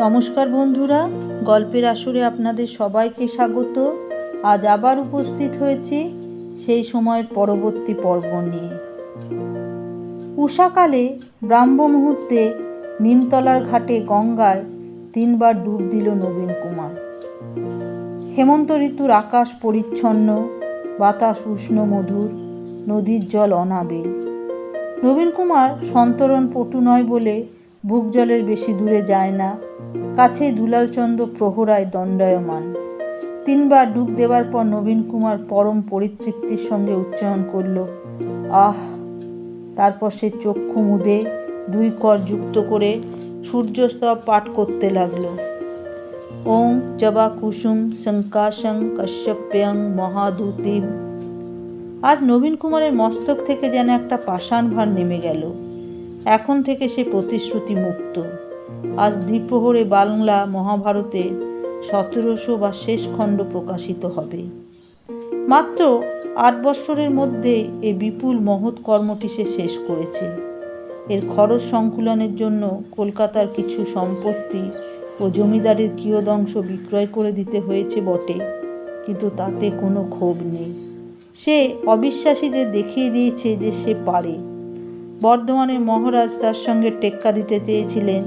নমস্কার বন্ধুরা, গল্পের আসরে আপনাদের সবাইকে স্বাগত। আজ আবার উপস্থিত হয়েছি সেই সময়ের পরবর্তী পর্ব নিয়ে। উষাকালে ব্রাহ্ম মুহূর্তে নিমতলার ঘাটে গঙ্গায় 3বার ডুব দিল নবীন কুমার। হেমন্ত ঋতুর আকাশ পরিচ্ছন্ন, বাতাস উষ্ণ মধুর, নদীর জল অনাবিল। নবীন কুমার সন্তরণ পটু নয় বলে বুক জলের বেশি দূরে যায় না। কাছেই দুলালচন্দ্র প্রহরায় দণ্ডায়মান। 3বার ডুব দেওয়ার পর নবীন কুমার পরম পরিতৃপ্তির সঙ্গে উচ্চারণ করল, আহ। তারপর সে চক্ষু মুদে 2 কর যুক্ত করে সূর্যস্তব পাঠ করতে লাগলো। ওং জবা কুসুম শঙ্কাশং কশ্যপ্যং মহাদূতিম। আজ নবীন কুমারের মস্তক থেকে যেন একটা পাষাণ ভার নেমে গেল। এখন থেকে সে প্রতিশ্রুতি মুক্ত। আজ দ্বিপ্রহরে বাংলা মহাভারতে 1700 বা শেষ খণ্ড প্রকাশিত হবে। মাত্র 8 বৎসরের মধ্যে এই বিপুল মহৎ কর্মটি সে শেষ করেছে। এর খরচ সংকুলনের জন্য কলকাতার কিছু সম্পত্তি ও জমিদারের কিয়দংশ বিক্রয় করে দিতে হয়েছে বটে, কিন্তু তাতে কোনো ক্ষোভ নেই। সে অবিশ্বাসীদের দেখিয়ে দিয়েছে যে সে পারে। বর্ধমানের মহারাজ তার সঙ্গে টেক্কা দিতে চেয়েছিলেন।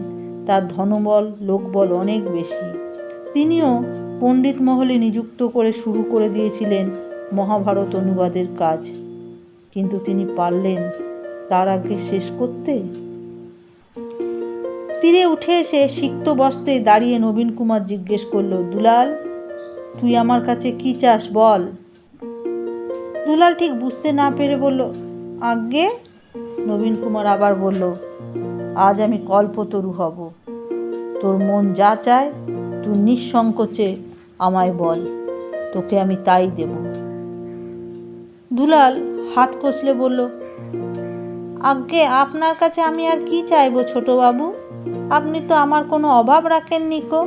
তার ধনবল লোকবল অনেক বেশি। তিনিও পণ্ডিত মহলে নিযুক্ত করে শুরু করে দিয়েছিলেন মহাভারত অনুবাদের কাজ, কিন্তু তিনি পারলেন তার আগে শেষ করতে। তীরে উঠে এসে সিক্ত বস্ত্রে দাঁড়িয়ে নবীন কুমার জিজ্ঞেস করল, দুলাল, তুই আমার কাছে কি চাস বল। দুলাল ঠিক বুঝতে না পেরে বলল, আজ্ঞে। নবীন কুমার আবার বলল, আজ আমি কল্পতরু হব। তোর মন যা চায় তুই নিঃসংকোচে আমায় বল, তোকে আমি তাই দেব। দুলাল হাত কচলে বলল, আজ্ঞে, আপনার কাছে আমি আর কি চাইব ছোটবাবু? আপনি তো আমার কোনো অভাব রাখেননি কো।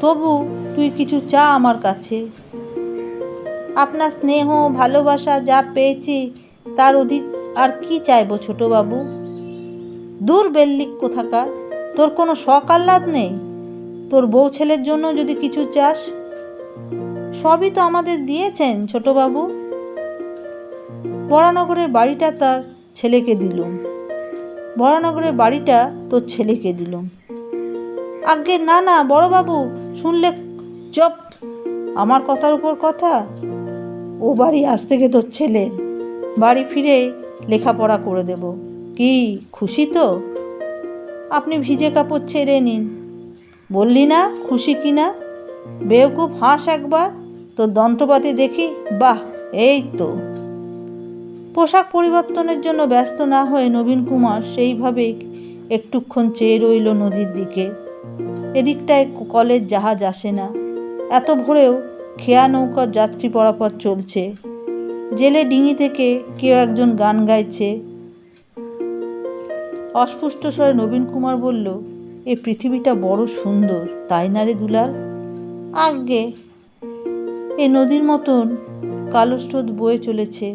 তবু তুই কিছু চা আমার কাছে। আপনার স্নেহ ভালোবাসা যা পেয়েছি তার অধিক আর কি চাইব ছোটবাবু? দূর বেল্লিক কোথাকার, তোর কোনো শখ আহ্লাদ নেই? তোর বউ ছেলের জন্য যদি কিছু চাস, সবই তো আমাদের দিয়েছেন ছোটবাবু। বরানগরের বাড়িটা তার ছেলেকে দিলুম। বরানগরের বাড়িটা তোর ছেলেকে দিলুম। আজ্ঞে না না বড়বাবু, শুনলে চপ। আমার কথার উপর কথা। ও বাড়ি আজ থেকে তোর ছেলের। বাড়ি ফিরে লেখাপড়া করে দেব। কি খুশি তো? আপনি ভিজে কাপড় ছেড়ে নিন। বললি না খুশি কি না? বেওকুব, হাস একবার, তোর যন্ত্রপাতি দেখি। বাহ, এই তো। পোশাক পরিবর্তনের জন্য ব্যস্ত না হয়ে নবীন কুমার সেইভাবেই একটুক্ষণ চেয়ে রইল নদীর দিকে। এদিকটায় কলের জাহাজ আসে না। এত ভোরেও খেয়া নৌকার যাত্রী পরাপর চলছে। জেলে ডিঙি থেকে কেউ একজন গান গাইছে। অস্ফুষ্ট স্বরে নবীন কুমার বলল, এ পৃথিবীটা বড় সুন্দর, তাই না রে দুলাল? আজ্ঞে। এ নদীর মতন কালো স্রোত বয়ে চলেছে,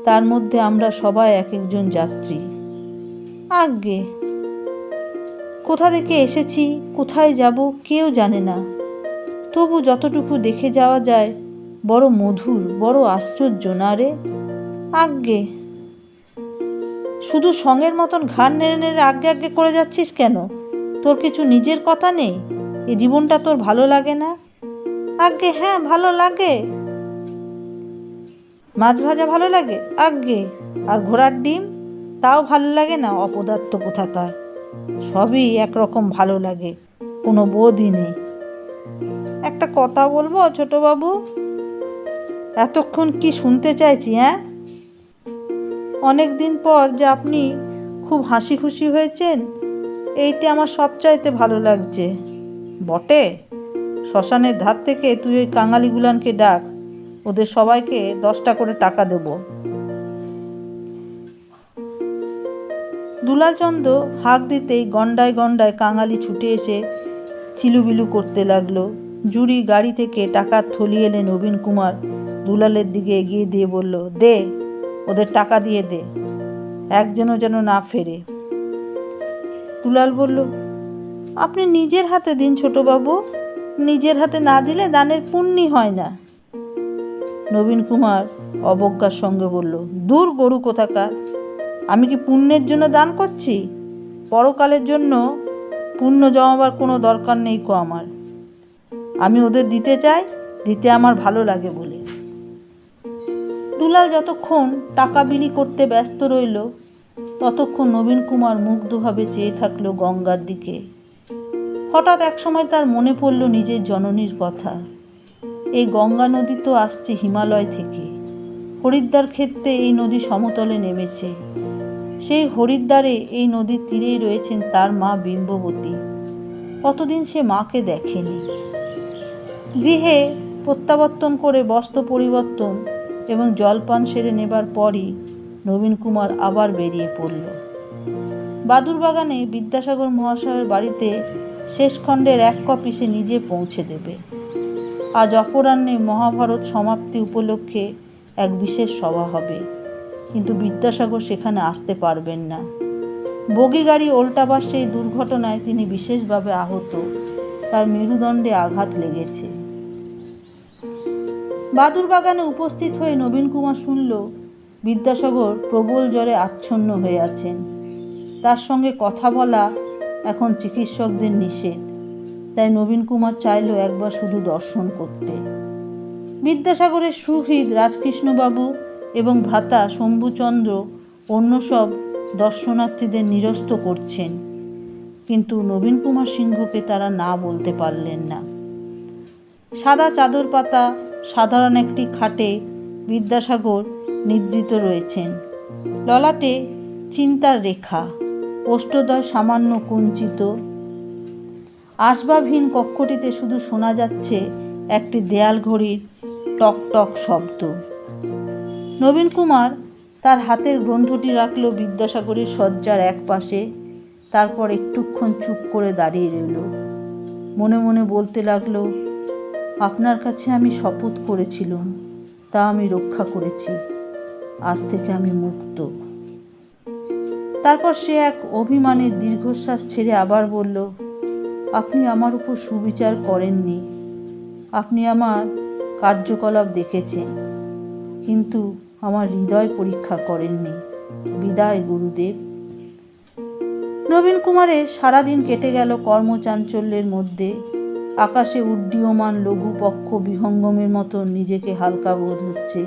তার মধ্যে আমরা সবাই এক একজন যাত্রী। আজ্ঞে। কোথা থেকে এসেছি, কোথায় যাব কেউ জানে না। তবু যতটুকু দেখে যাওয়া যায় বড় মধুর, বড় আশ্চর্য না রে? আজ্ঞে। শুধু সঙ্গের মতন ঘাড় নেড়ে নেড়ে আজ্ঞে আজ্ঞে করে যাচ্ছিস কেন? তোর কিছু নিজের কথা নেই? এ জীবনটা তোর ভালো লাগে না? আজ্ঞে হ্যাঁ, ভালো লাগে। মাছ ভাজা ভালো লাগে? আজ্ঞে। আর ঘোড়ার ডিম? তাও ভালো লাগে না? অপদার্থ কোথাকার। সবই একরকম ভালো লাগে, কোনো বোধই নেই। একটা কথা বলবো ছোটবাবু? এতক্ষণ কি শুনতে চাইছি? হ্যাঁ, অনেক দিন পর যে আপনি খুব হাসি খুশি হয়েছেন, এইটা আমার সবচাইতে ভালো লাগছে। বটে? শ্মশানের ধার থেকে তুই ওই কাঙালিগুলানকে ডাক, ওদের সবাইকে 10টা করে টাকা দেব। দুলালচন্দ্র হাঁক দিতেই গন্ডায় গন্ডায় কাঙালি ছুটে এসে চিলুবিলু করতে লাগলো। জুরি গাড়ি থেকে টাকার থলি এলে নবীন কুমার দুলালের দিকে এগিয়ে দিয়ে বলল, দে, ওদের টাকা দিয়ে দে, একজনও যেন না ফেরে। দুলাল বলল, আপনি নিজের হাতে দিন ছোটবাবু, নিজের হাতে না দিলে দানের পুণ্যি হয় না। নবীন কুমার অবজ্ঞার সঙ্গে বলল, দূর গরু কোথাকার, আমি কি পুণ্যের জন্য দান করছি? পরকালের জন্য পুণ্য জমাবার কোনো দরকার নেই কো আমার। আমি ওদের দিতে চাই, দিতে আমার ভালো লাগে বলে। দুলাল যতক্ষণ টাকা বিলি করতে ব্যস্ত রইল, ততক্ষণ নবীন কুমার মুগ্ধভাবে চেয়ে থাকলো গঙ্গার দিকে। হঠাৎ একসময় তার মনে পড়ল নিজের জননীর কথা। এই গঙ্গা নদী তো আসছে হিমালয় থেকে। হরিদ্বার ক্ষেত্রে এই নদী সমতলে নেমেছে। সেই হরিদ্বারে এই নদীর তীরেই রয়েছেন তার মা বিম্ববতী। কতদিন সে মাকে দেখেনি। গৃহে প্রত্যাবর্তন করে বস্ত্র পরিবর্তন এবং জলপান সেরে নেবার পরই নবীন কুমার আবার বেরিয়ে পড়ল। বাদুরবাগানে বিদ্যাসাগর মহাশয়ের বাড়িতে শেষ খণ্ডের এক কপি সে নিজে পৌঁছে দেবে। আজ অপরাহ্নে মহাভারত সমাপ্তি উপলক্ষে এক বিশেষ সভা হবে, কিন্তু বিদ্যাসাগর সেখানে আসতে পারবেন না। বগি গাড়ি ওল্টাবার সেই দুর্ঘটনায় তিনি বিশেষভাবে আহত, তার মেরুদণ্ডে আঘাত লেগেছে। বাদুরবাগানে উপস্থিত হয়ে নবীন কুমার শুনল বিদ্যাসাগর প্রবল জ্বরে আচ্ছন্ন হয়ে আছেন। তার সঙ্গে কথা বলা এখন চিকিৎসকদের নিষেধ, তাই নবীন কুমার চাইল একবার শুধু দর্শন করতে। বিদ্যাসাগরের সুহৃদ রাজকৃষ্ণবাবু এবং ভ্রাতা শম্ভুচন্দ্র অন্য সব দর্শনার্থীদের নিরস্ত করছেন, কিন্তু নবীন কুমার সিংহকে তারা না বলতে পারলেন না। সাদা চাদর পাতা সাধারণ একটি খাটে বিদ্যাসাগর নিদ্রিত রয়েছেন। ললাটে চিন্তার রেখা, ওষ্ঠদ্বয় সামান্য কুঞ্চিত। আসবাবহীন কক্ষটিতে শুধু শোনা যাচ্ছে একটি দেয়াল ঘড়ির টক টক শব্দ। নবীন কুমার তার হাতের গ্রন্থটি রাখল বিদ্যাসাগরের শয্যার এক পাশে, তারপর একটুক্ষণ চুপ করে দাঁড়িয়ে রইল। মনে মনে বলতে লাগলো, আপনার কাছে আমি শপথ করেছিলাম, তা আমি রক্ষা করেছি, আজ থেকে আমি মুক্ত। তারপর সে এক অভিমানের দীর্ঘশ্বাস ছেড়ে আবার বলল, আপনি আমার উপর সুবিচার করেননি, আপনি আমার কার্যকলাপ দেখেছেন, কিন্তু আমার হৃদয় পরীক্ষা করেননি। বিদায় গুরুদেব। নবীন কুমারের সারাদিন কেটে গেল কর্মচাঞ্চল্যের মধ্যে। আকাশে উড্ডীয়মান লঘুপক্ষ বিহঙ্গমের মতো নিজেকে হালকা বোধ হচ্ছে।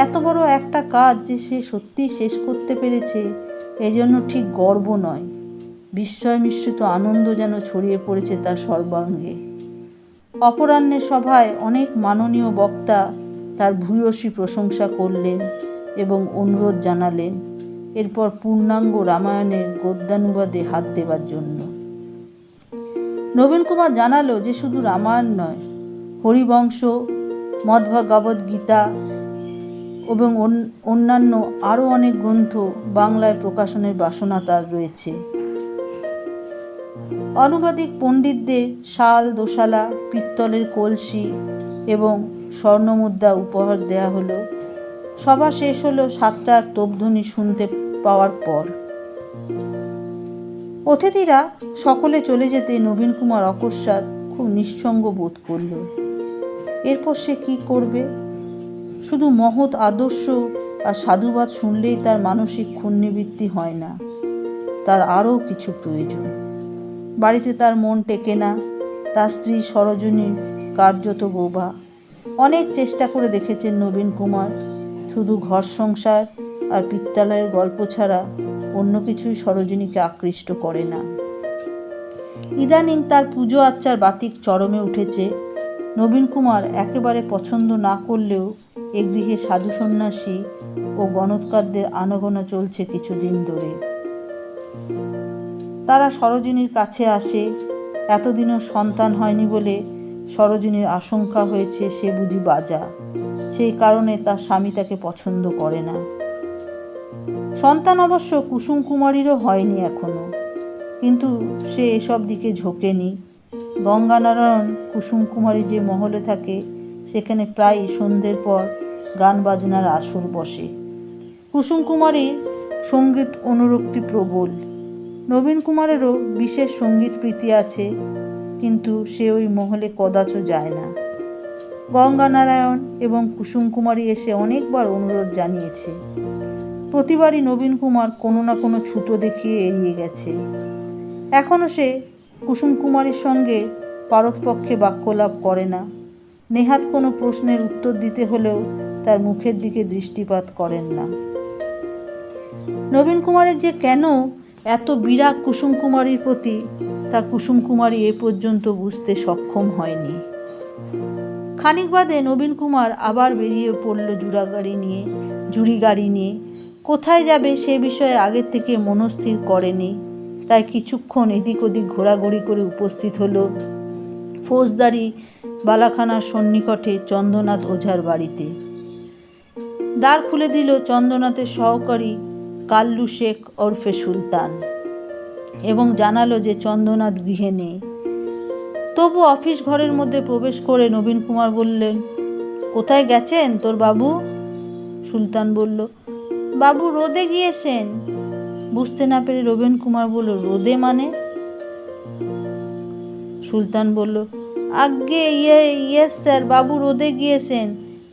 এত বড় একটা কাজ যে সে সত্যিই শেষ করতে পেরেছে, এজন্য ঠিক গর্ব নয়, বিস্ময় মিশ্রিত আনন্দ যেন ছড়িয়ে পড়েছে তার সর্বাঙ্গে। অপরাহ্নের সভায় অনেক মাননীয় বক্তা তার ভূয়সী প্রশংসা করলেন এবং অনুরোধ জানালেন এরপর পূর্ণাঙ্গ রামায়ণের গদ্যানুবাদে হাত দেবার জন্য। নবীন কুমার জানালো যে শুধু রামায়ণ নয়, হরিবংশ, মদ্ভগবদ্ গীতা এবং অন্যান্য আরও অনেক গ্রন্থ বাংলায় প্রকাশনের বাসনা তার রয়েছে। অনুবাদিক পণ্ডিতদের শাল, দোশালা, পিত্তলের কলসি এবং স্বর্ণমুদ্রা উপহার দেয়া হলো। সভা শেষ হলো 7টার তোপধ্বনি শুনতে পাওয়ার পর। অতিথিরা সকলে চলে যেতে নবীন কুমার অকস্মাৎ খুব নিঃসঙ্গ বোধ করল। এরপর সে কি করবে? শুধু মহৎ আদর্শ আর সাধুবাদ শুনলেই তার মানসিক ক্ষুণ্ণবৃত্তি হয় না, তার আরও কিছু প্রয়োজন। বাড়িতে তার মন টেকে না, তার স্ত্রী সরোজিনী কার্যত বোবা। অনেক চেষ্টা করে দেখেছেন নবীন কুমার, শুধু ঘর সংসার আর পিত্তালয়ের গল্প ছাড়া অন্য কিছুই সরোজিনীকে আকৃষ্ট করে না। ইদানিং তার পুজো আচ্চার বাতিক চরমে উঠেছে। নবীন কুমার একেবারে পছন্দ না করলেও এ গৃহে সাধু সন্ন্যাসী ও গণৎকারদের আনাগোনা চলছে কিছুদিন ধরে। তারা সরোজিনীর কাছে আসে। এতদিনও সন্তান হয়নি বলে সরোজিনীর আশঙ্কা হয়েছে সে বুঝি বাজা, সেই কারণে তার স্বামী তাকে পছন্দ করে না। সন্তান অবশ্য কুসুম কুমারীরও হয়নি এখনো, কিন্তু সে এসব দিকে ঝোঁকেনি। গঙ্গানারায়ণ কুসুম কুমারী যে মহলে থাকে, সেখানে প্রায় সন্ধ্যের পর গান বাজনার আসর বসে। কুসুম কুমারীর সঙ্গীত অনুরক্তি প্রবল। নবীন কুমারেরও বিশেষ সঙ্গীত প্রীতি আছে, কিন্তু সে ওই মহলে কদাচ যায় না। গঙ্গানারায়ণ এবং কুসুম কুমারী এসে অনেকবার অনুরোধ জানিয়েছে, প্রতিবারই নবীন কুমার কোনো না কোনো ছুতো দেখিয়ে এড়িয়ে গেছে। এখনও সে কুসুম কুমারীর সঙ্গে পারতপক্ষে বাক্যলাপ করে না। নেহাত কোনো প্রশ্নের উত্তর দিতে হলেও তার মুখের দিকে দৃষ্টিপাত করেন না। নবীন কুমারের যে কেন এত বিরাগ কুসুম কুমারীর প্রতি, তা কুসুম কুমারী এ পর্যন্ত বুঝতে সক্ষম হয়নি। খানিক বাদে নবীন কুমার আবার বেরিয়ে পড়ল জুড়ি গাড়ি নিয়ে। কোথায় যাবে সে বিষয়ে আগের থেকে মনস্থির করেনি, তাই কিছুক্ষণ এদিক ওদিক ঘোরাঘুরি করে উপস্থিত হলো ফৌজদারি বালাখানার সন্নিকটে চন্দ্রনাথ ওঝার বাড়িতে। দ্বার খুলে দিল চন্দ্রনাথের সহকারী কাল্লু শেখ ওরফে সুলতান, এবং জানালো যে চন্দ্রনাথ গৃহে নেই। তবু অফিস ঘরের মধ্যে প্রবেশ করে নবীন কুমার বললেন, কোথায় গেছেন তোর বাবু? সুলতান বলল, বাবু রোদে গিয়েছেন। বুঝতে না পেরে নবীন কুমার বলল, রোদে মানে? সুলতান বলল, আজ্ঞে ইয়েস স্যার, বাবু রোদে গিয়েছেন।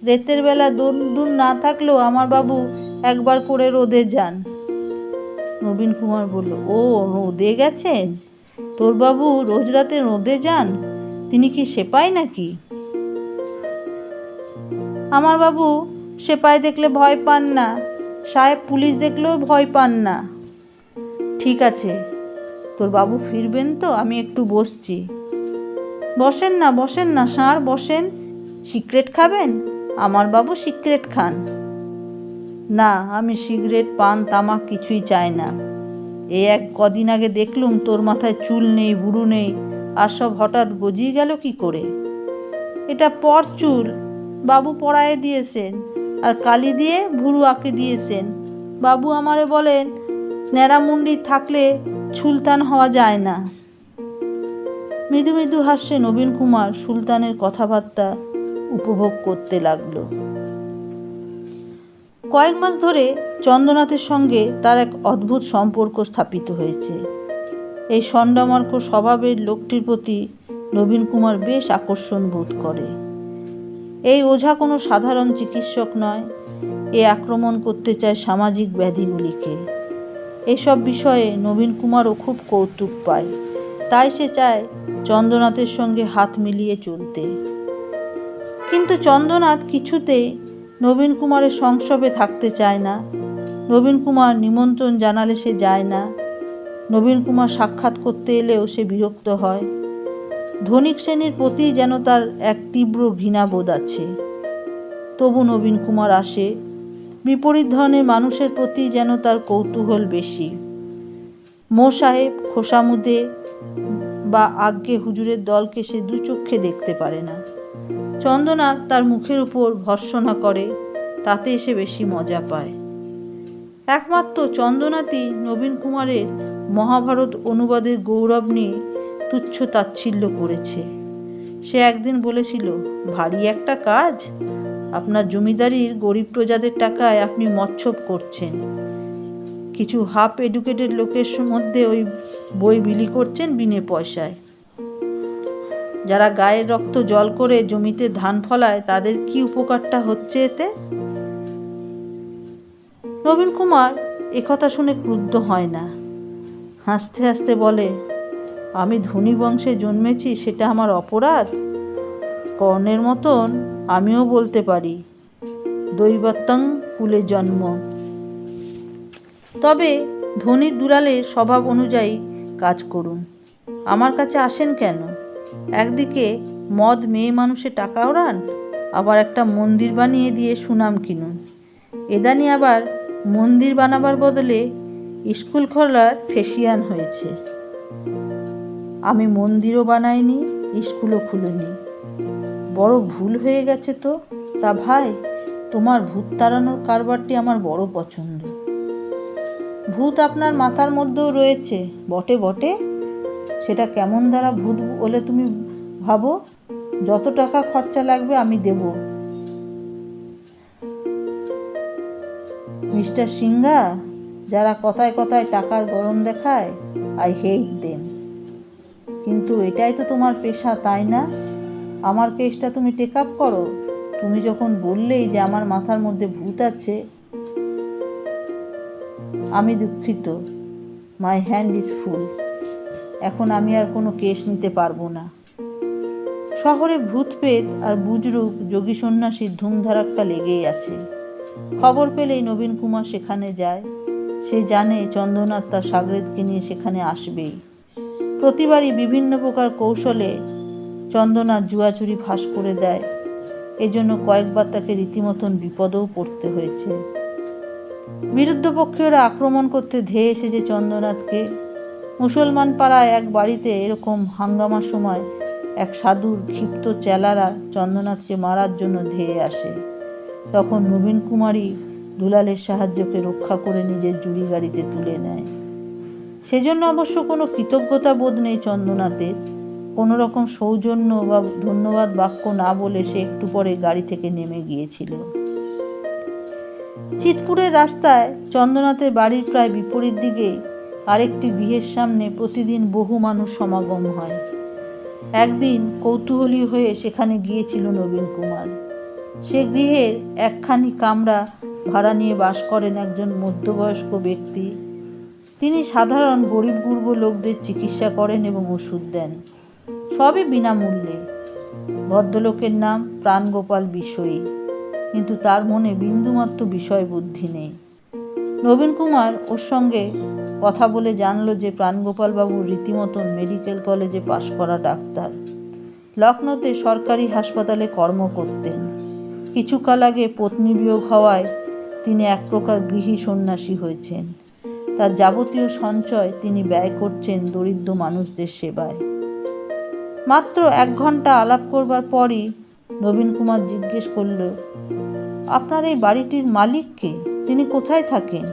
রাতের বেলা দূর না থাকলেও আমার বাবু একবার করে রোদে যান। নবীন কুমার বলল, ও রোদে গেছেন? তোর বাবু রোজ রাতে রোদে যান? তিনি কি সেপাই নাকি? আমার বাবু সেপাই দেখলে ভয় পান না, সাহেব পুলিশ দেখলেও ভয় পান না। ঠিক আছে, তোর বাবু ফিরবেন তো, আমি একটু বসছি। বসেন না ষাঁড়, বসেন। সিগারেট খাবেন? আমার বাবু সিগারেট খান। না, আমি সিগারেট পান তামাক কিছুই চাই না। কদিন আগে দেখলুম তোর মাথায় চুল নেই, বুড়ো নেই, আর সব হঠাৎ গজিয়ে গেল কি করে? এটা পর চুল, বাবু পড়ায় দিয়েছেন, আর কালি দিয়ে ভুরু আঁকে দিয়েছেন। বাবু আমারে বলেন, ন্যাড়ামুন্ডি থাকলে সুলতান হওয়া যায় না। মৃদু মৃদু হাস্যে নবীন কুমার সুলতানের কথাবার্তা উপভোগ করতে লাগলো। কয়েক মাস ধরে চন্দ্রনাথের সঙ্গে তার এক অদ্ভুত সম্পর্ক স্থাপিত হয়েছে। এই ষণ্ডমার্ক স্বভাবের লোকটির প্রতি নবীন কুমার বেশ আকর্ষণ বোধ করে। এই ওঝা কোনো সাধারণ চিকিৎসক নয়, এ আক্রমণ করতে চায় সামাজিক ব্যাধিগুলিকে। এসব বিষয়ে নবীন কুমারও খুব কৌতুক পায়, তাই সে চায় চন্দ্রনাথের সঙ্গে হাত মিলিয়ে চলতে। কিন্তু চন্দ্রনাথ কিছুতেই নবীন কুমারের সংস্রবে থাকতে চায় না। নবীন কুমার নিমন্ত্রণ জানালে সে যায় না। নবীন কুমার সাক্ষাৎ করতে এলেও সে বিরক্ত হয়। ধনিক শ্রেণীর প্রতি যেন তার এক তীব্র ঘৃণাবোধ আছে। তবু নবীন কুমার আসে। বিপরীত ধরনের মানুষের প্রতি যেন তার কৌতূহল বেশি। মো সাহেব, খোসামুদে বা আজ্ঞে হুজুরের দলকে সে দু চক্ষে দেখতে পারে না। চন্দ্রনাথ তার মুখের উপর ভর্ৎসনা করে, তাতে সে বেশি মজা পায়। একমাত্র চন্দ্রনাথই নবীন কুমারের মহাভারত অনুবাদের গৌরব নিয়ে তুচ্ছ তাচ্ছিল্য করেছে। সে একদিন বলেছিল, ভারী একটা কাজ, আপনার জমিদারির গরিব প্রজাদের টাকায় আপনি মচ্ছব করছেন, কিছু হাফ এডুকেটেড লোকের মধ্যে ওই বই বিলি করছেন বিনে পয়সায়। যারা গায়ের রক্ত জল করে জমিতে ধান ফলায় তাদের কি উপকারটা হচ্ছে এতে? নবীন কুমার একথা শুনে ক্রুদ্ধ হয় না, হাসতে হাসতে বলে, আমি ধনী বংশে জন্মেছি সেটা আমার অপরাধ? কর্ণের মতন আমিও বলতে পারি, দৈবত্যং কুলে জন্ম। তবে ধনীর দুলালের স্বভাব অনুযায়ী কাজ করুন। আমার কাছে আসেন কেন? একদিকে মদ মেয়ে মানুষে টাকা ওড়ান, আবার একটা মন্দির বানিয়ে দিয়ে সুনাম কিনুন। এদানি আবার মন্দির বানাবার বদলে স্কুল খোলার ফেসিয়ান হয়েছে। আমি মন্দিরও বানাইনি, স্কুলও খুলিনি। বড় ভুল হয়ে গেছে তো। তা ভাই, তোমার ভূত তাড়ানোর কারবারটি আমার বড় পছন্দ। ভূত আপনার মাথার মধ্যেও রয়েছে বটে বটে, সেটা কেমন দ্বারা ভূত বলে তুমি ভাবো? যত টাকা খরচা লাগবে আমি দেব। মিস্টার সিংহা, যারা কথায় কথায় টাকার গরম দেখায় আই হেট দেম। কিন্তু এটাই তো তোমার পেশা, তাই না? আমার কেসটা তুমি টেক আপ করো। তুমি যখন বললেই যে আমার মাথার মধ্যে ভূত আছে। আমি দুঃখিত, মাই হ্যান্ড ইজ ফুল। এখন আমি আর কোনো কেস নিতে পারবো না। শহরে ভূতপ্রেত আর বুজরুক যোগী সন্ন্যাসীর ধুমধারাক্কা লেগেই আছে। খবর পেলেই নবীন কুমার সেখানে যায়। সে জানে চন্দ্রনাথ তার সাগরেদকে নিয়ে সেখানে আসবেই। প্রতিবারই বিভিন্ন প্রকার কৌশলে চন্দ্রনাথ জুয়াচুরি ফাঁস করে দেয়। এজন্য কয়েকবার তাকে রীতিমতন বিপদেও পড়তে হয়েছে। বিরুদ্ধপক্ষীয়রা আক্রমণ করতে ধেয়ে এসেছে চন্দ্রনাথকে। মুসলমান পাড়ায় এক বাড়িতে এরকম হাঙ্গামার সময় এক সাধুর ক্ষিপ্ত চেলারা চন্দ্রনাথকে মারার জন্য ধেয়ে আসে। তখন নবীন কুমারই দুলালের সাহায্যকে রক্ষা করে নিজের জুড়ি গাড়িতে তুলে নেয়। সেজন্য অবশ্য কোনো কৃতজ্ঞতা বোধ নেই চন্দ্রনাথের। কোনো রকম সৌজন্য বা ধন্যবাদ বাক্য না বলে সে একটু পরে গাড়ি থেকে নেমে গিয়েছিল। চিতপুরের রাস্তায় চন্দ্রনাথের বাড়ির প্রায় বিপরীত দিকে আরেকটি গৃহের সামনে প্রতিদিন বহু মানুষ সমাগম হয়। একদিন কৌতূহলী হয়ে সেখানে গিয়েছিল নবীন কুমার। সে গৃহের একখানি কামরা ভাড়া নিয়ে বাস করেন একজন মধ্যবয়স্ক ব্যক্তি। তিনি সাধারণ গরিব গুরব লোকদের চিকিৎসা করেন এবং ওষুধ দেন, সবই বিনামূল্যে। ভদ্রলোকের নাম প্রাণগোপাল বিষয়ী, কিন্তু তার মনে বিন্দুমাত্র বিষয় বুদ্ধি নেই। নবীন কুমার ওর সঙ্গে কথা বলে জানল যে প্রাণগোপালবাবু রীতিমতন মেডিকেল কলেজে পাশ করা ডাক্তার। লখনৌতে সরকারি হাসপাতালে কর্ম করতেন। কিছুকাল আগে পত্নী বিয়োগ হওয়ায় তিনি এক প্রকার গৃহী সন্ন্যাসী হয়েছেন। তার যাবতীয় সঞ্চয় তিনি ব্যয় করছেন দরিদ্র মানুষদের সেবায়। মাত্র 1 ঘন্টা আলাপ করবার পরই নবীন কুমার জিজ্ঞেস করল, আপনার এই বাড়িটির মালিক কে? তিনি কোথায় থাকেন?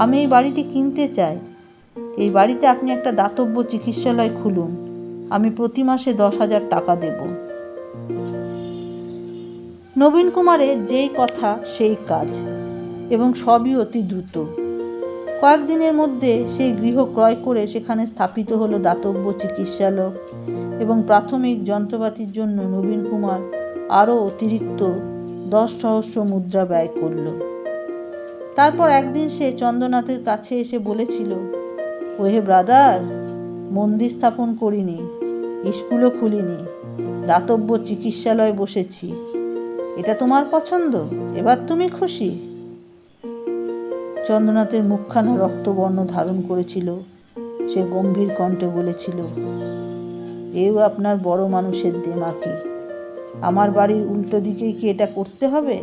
আমি এই বাড়িটি কিনতে চাই। এই বাড়িতে আপনি একটা দাতব্য চিকিৎসালয় খুলুন। আমি প্রতি মাসে 10,000 টাকা দেব। নবীন কুমারের যেই কথা সেই কাজ, এবং সবই অতি দ্রুত। কয়েকদিনের মধ্যে সেই গৃহ ক্রয় করে সেখানে স্থাপিত হলো দাতব্য চিকিৎসালয়, এবং প্রাথমিক যন্ত্রপাতির জন্য নবীন কুমার আরও অতিরিক্ত 10 সহস্র মুদ্রা ব্যয় করল। তারপর একদিন সে চন্দ্রনাথের কাছে এসে বলেছিল, ওহে ব্রাদার, মন্দির স্থাপন করিনি, স্কুলও খুলিনি, দাতব্য চিকিৎসালয় বসেছি। এটা তোমার পছন্দ? এবার তুমি খুশি? চন্দ্রনাথের মুখখানা রক্তবর্ণ ধারণ করেছিল। সে গম্ভীর কণ্ঠে বলেছিল, এও আপনার বড় মানুষের দেমাকি। আমার বাড়ির উল্টো দিকেই কি এটা করতে হবে?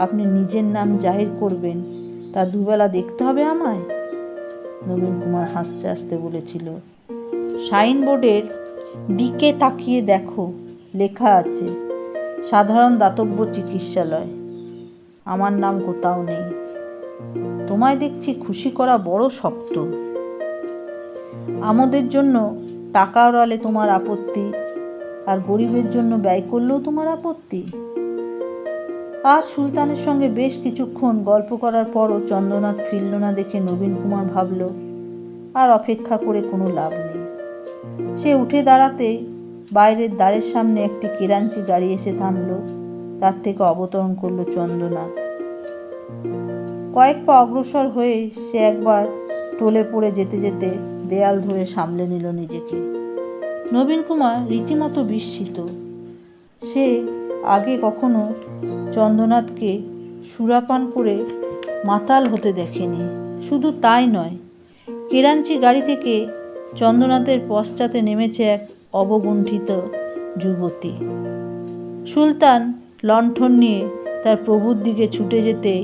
আপনি নিজের নাম জাহির করবেন, তা দুবেলা দেখতে হবে আমায়? নবীন কুমার হাসতে হাসতে বলেছিল, সাইনবোর্ডের দিকে তাকিয়ে দেখো, লেখা আছে সাধারণ দাতব্য চিকিৎসালয়। আমার নাম কোথাও নেই। তোমায় দেখছি খুশি করা বড় শক্ত। আমাদের জন্য টাকা ওড়ালে তোমার আপত্তি, আর গরিবের জন্য ব্যয় করলেও তোমার আপত্তি। আর সুলতানের সঙ্গে বেশ কিছুক্ষণ গল্প করার পরও চন্দ্রনাথ ফিরল না দেখে নবীন কুমার ভাবল, আর অপেক্ষা করে কোনো লাভ নেই। সে উঠে দাঁড়াতে বাইরের দ্বারের সামনে একটি কেরাঞ্চি গাড়ি এসে থামল। তার থেকে অবতরণ করল চন্দ্রনাথ। কয়েক পা অগ্রসর হয়ে সে একবার টলে পড়ে যেতে যেতে দেয়াল ধরে সামলে নিল নিজেকে। নবীন কুমার রীতিমতো বিস্মিত। সে আগে কখনো চন্দ্রনাথকে সুরাপান করে মাতাল হতে দেখেনি। শুধু তাই নয়, কেরাঞ্চি গাড়ি থেকে চন্দ্রনাথের পশ্চাতে নেমেছে এক অবগুণ্ঠিত যুবতী। সুলতান লণ্ঠন নিয়ে তার প্রভুর দিকে ছুটে যেতে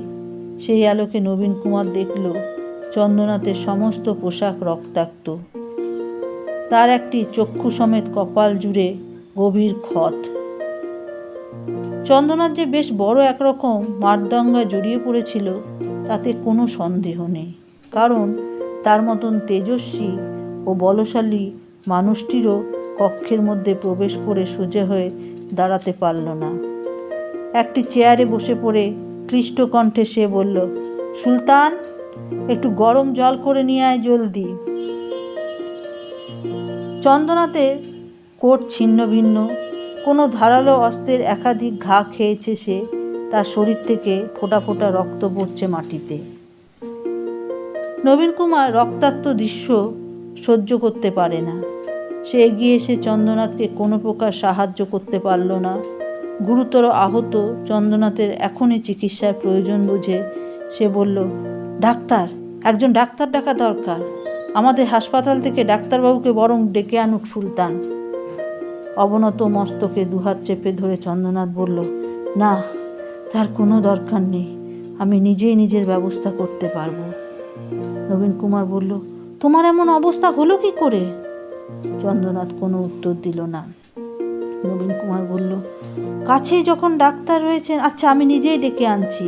সেই আলোকে নবীন কুমার দেখল চন্দ্রনাথের সমস্ত পোশাক রক্তাক্ত। তার একটি চক্ষু সমেত কপাল জুড়ে গভীর ক্ষত। চন্দ্রনাথ যে বেশ বড় একরকম মারদাঙ্গায় জড়িয়ে পড়েছিল তাতে কোনো সন্দেহ নেই, কারণ তার মতন তেজস্বী ও বলশালী মানুষটিরও কক্ষের মধ্যে প্রবেশ করে সোজা হয়ে দাঁড়াতে পারল না। একটি চেয়ারে বসে পড়ে ক্লিষ্ট কণ্ঠে সে বলল, সুলতান, একটু গরম জল করে নিয়ে আয় জলদি। চন্দ্রনাথের কোট ছিন্ন ভিন্ন, কোনো ধারালো অস্ত্রের একাধিক ঘা খেয়েছে সে, তার শরীর থেকে ফোঁটা ফোঁটা রক্ত পড়ছে মাটিতে। নবীন কুমার রক্তাক্ত দৃশ্য সহ্য করতে পারে না। সে এগিয়ে এসে চন্দ্রনাথকে কোনো প্রকার সাহায্য করতে পারল না। গুরুতর আহত চন্দ্রনাথের এখনই চিকিৎসার প্রয়োজন বুঝে সে বলল, ডাক্তার, একজন ডাক্তার ডাকা দরকার। আমাদের হাসপাতাল থেকে ডাক্তারবাবুকে বরং ডেকে আনুক সুলতান। অবনত মস্তকে দুহাত চেপে ধরে চন্দ্রনাথ বলল, না, তার কোনো দরকার নেই, আমি নিজেই নিজের ব্যবস্থা করতে পারবো। নবীন কুমার বলল, তোমার এমন অবস্থা হলো কি করে? চন্দ্রনাথ কোনো উত্তর দিল না। নবীন কুমার বলল, কাছেই যখন ডাক্তার রয়েছেন, আচ্ছা আমি নিজেই ডেকে আনছি।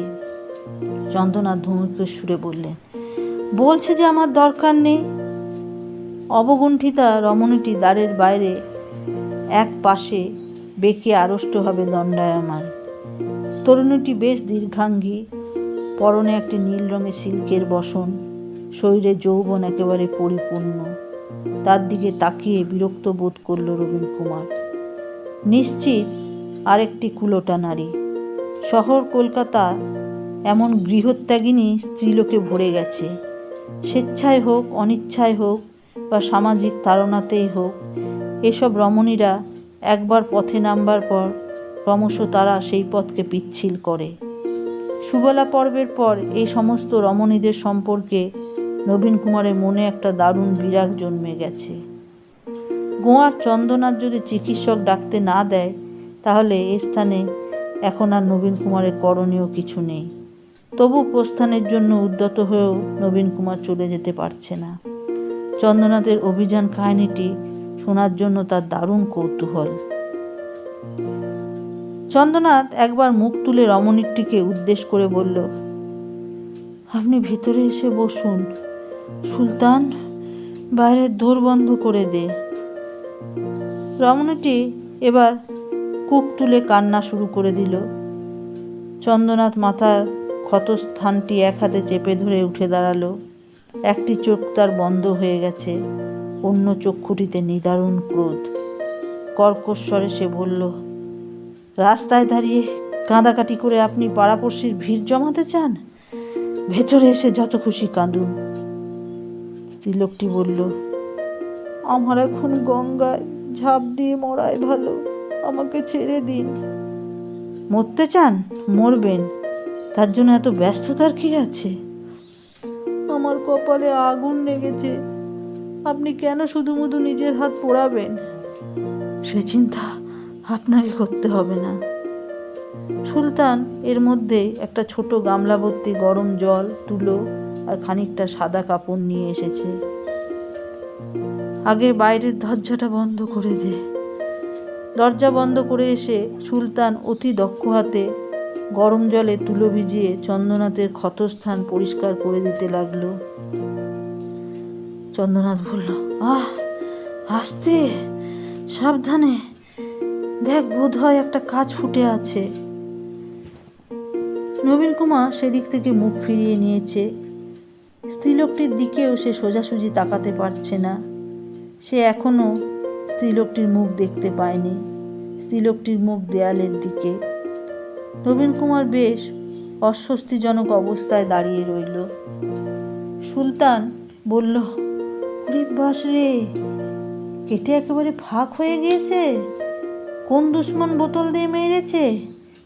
চন্দ্রনাথ ধমকের সুরে বললেন, বলছে যে আমার দরকার নেই। অবগুণ্ঠিতা রমণীটি দ্বারের বাইরে এক পাশে বেঁকে আড়ষ্টভাবে দণ্ডায়মান। তরুণীটি বেশ দীর্ঘাঙ্গী, পরনে একটি নীল রঙের সিল্কের বসন, শরীরে যৌবন একেবারে পরিপূর্ণ। তার দিকে তাকিয়ে বিরক্ত বোধ করল নবীন কুমার। নিশ্চিত আরেকটি কুলোটা নারী। শহর কলকাতা এমন গৃহত্যাগিনী স্ত্রীলোকে ভরে গেছে। স্বেচ্ছায় হোক, অনিচ্ছায় হোক বা সামাজিক তাড়নাতেই হোক, এসব রমণীরা একবার পথে নামবার পর ক্রমশ তারা সেই পথকে পিচ্ছিল করে। সুবলা পর্বের পর এই সমস্ত রমণীদের সম্পর্কে নবীন কুমারের মনে একটা দারুণ বিরাগ জন্মে গেছে। গোয়ার চন্দ্রনাথ যদি চিকিৎসক ডাকতে না দেয়, তাহলে এ স্থানে এখন আর নবীন কুমারের করণীয় কিছু নেই। তবু প্রস্থানের জন্য উদ্যত হয়েও নবীন কুমার চলে যেতে পারছে না। চন্দ্রনাথের অভিযান কাহিনীটি শোনার জন্য তার দারুণ কৌতূহল। চন্দ্রনাথ একবার মুখ তুলে রমণীটিকে উদ্দেশ করে বলল, আপনি ভেতরে এসে বসুন। সুলতান, বাইরের দোর বন্ধ করে দে। রমণীটি এবার কুক তুলে কান্না শুরু করে দিল। চন্দ্রনাথ মাথার ক্ষতস্থানটি এক হাতে চেপে ধরে উঠে দাঁড়ালো। একটি চোখ তার বন্ধ হয়ে গেছে, অন্য চক্ষুটিতে নিদারুণ ক্রোধ। কর্কশ্বরে সে বলল, রাস্তায় দাঁড়িয়ে কাঁদাকাটি করে আপনি পাড়াপড়শির ভিড় জমাতে চান? ভেতরে এসে যত খুশি কাঁদুন। স্ত্রীলোকটি বলল, আমার এখন গঙ্গায় ঝাঁপ দিয়ে মরাই ভালো, আমাকে ছেড়ে দিন। মরতে চান? মরবেন, তার জন্য এত ব্যস্ততার কি আছে? আমার কপালে আগুন লেগেছে, আপনি কেন শুধুমুধু নিজের হাত পোড়াবেন? সে চিন্তা আপনাকে করতে হবে না। সুলতান এর মধ্যে একটা ছোট গামলা ভর্তি গরম জল, তুলো আর খানিকটা সাদা কাপড় নিয়ে এসেছে। আগে বাইরের দরজাটা বন্ধ করে দে। দরজা বন্ধ করে এসে সুলতান অতি দক্ষ হাতে গরম জলে তুলো ভিজিয়ে চন্দ্রনাথের ক্ষতস্থান পরিষ্কার করে দিতে লাগলো। চন্দ্রনাথ বলল, আস্তে, সাবধানে, দেখ বোধ হয় একটা কাজ ফুটে আছে। নবীন কুমার সেদিক থেকে মুখ ফিরিয়ে নিয়েছে। স্ত্রীলোকটির দিকেও সে সোজাসুজি তাকাতে পারছে না। সে এখনো স্ত্রীলোকটির মুখ দেখতে পায়নি। স্ত্রীলোকটির মুখ দেয়ালের দিকে। নবীন কুমার বেশ অস্বস্তিজনক অবস্থায় দাঁড়িয়ে রইল। সুলতান বলল, ওরে বাস রে, কেটে একেবারে ফাঁক হয়ে গিয়েছে। কোন দুশ্মন বোতল দিয়ে মেরেছে?